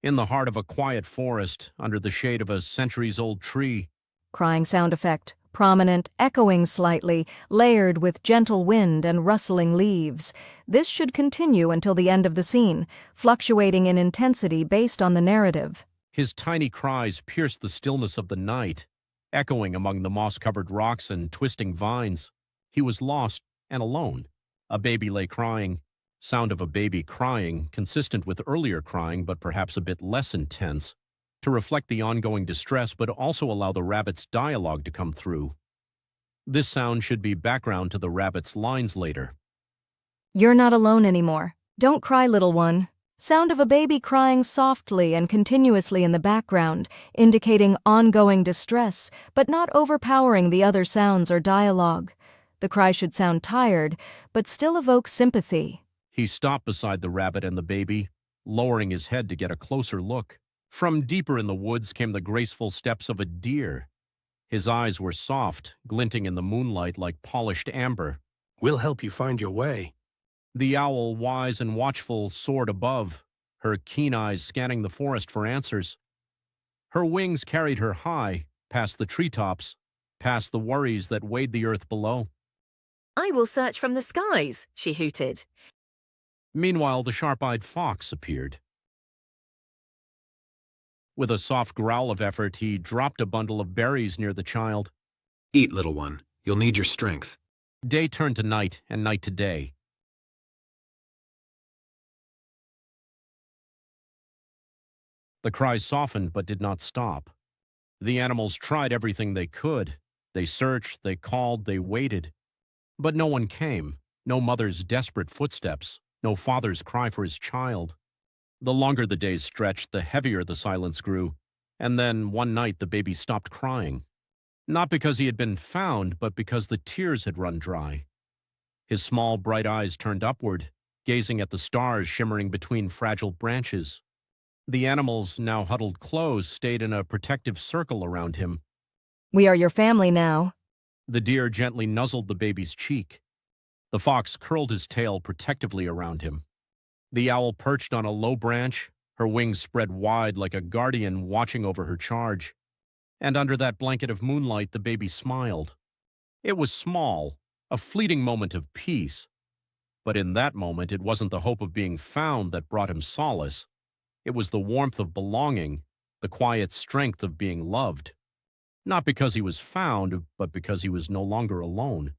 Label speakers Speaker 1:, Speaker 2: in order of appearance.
Speaker 1: In the heart of a quiet forest, under the shade of a centuries-old tree,
Speaker 2: Crying sound effect, prominent, echoing slightly, layered with gentle wind and rustling leaves. This should continue until the end of the scene, fluctuating in intensity based on the narrative.
Speaker 1: his tiny cries pierced the stillness of the night, echoing among the moss-covered rocks and twisting vines. He was lost and alone. A baby lay crying. Sound of a baby crying, consistent with earlier crying but perhaps a bit less intense, to reflect the ongoing distress but also allow the rabbit's dialogue to come through. This sound should be background to the rabbit's lines later.
Speaker 2: You're not alone anymore. Don't cry, little one. Sound of a baby crying softly and continuously in the background, indicating ongoing distress, but not overpowering the other sounds or dialogue. The cry should sound tired, but still evoke sympathy.
Speaker 1: He stopped beside the rabbit and the baby, lowering his head to get a closer look. From deeper in the woods came the graceful steps of a deer. His eyes were soft, glinting in the moonlight like polished amber.
Speaker 3: We'll help you find your way.
Speaker 1: The owl, wise and watchful, soared above, her keen eyes scanning the forest for answers. Her wings carried her high, past the treetops, past the worries that weighed the earth below.
Speaker 4: I will search from the skies, she hooted.
Speaker 1: Meanwhile, the sharp-eyed fox appeared. With a soft growl of effort, he dropped a bundle of berries near the child.
Speaker 5: Eat, little one. You'll need your strength.
Speaker 1: Day turned to night, and night to day. The cries softened but did not stop. The animals tried everything they could. They searched, they called, they waited. But no one came. No mother's desperate footsteps. No father's cry for his child. The longer the days stretched, the heavier the silence grew. And then, one night, the baby stopped crying. Not because he had been found, but because the tears had run dry. His small, bright eyes turned upward, gazing at the stars shimmering between fragile branches. The animals, now huddled close, stayed in a protective circle around him.
Speaker 2: We are your family now.
Speaker 1: The deer gently nuzzled the baby's cheek. The fox curled his tail protectively around him. The owl perched on a low branch, her wings spread wide like a guardian watching over her charge. And under that blanket of moonlight, the baby smiled. It was small, a fleeting moment of peace. But in that moment, it wasn't the hope of being found that brought him solace. It was the warmth of belonging, the quiet strength of being loved. Not because he was found, but because he was no longer alone.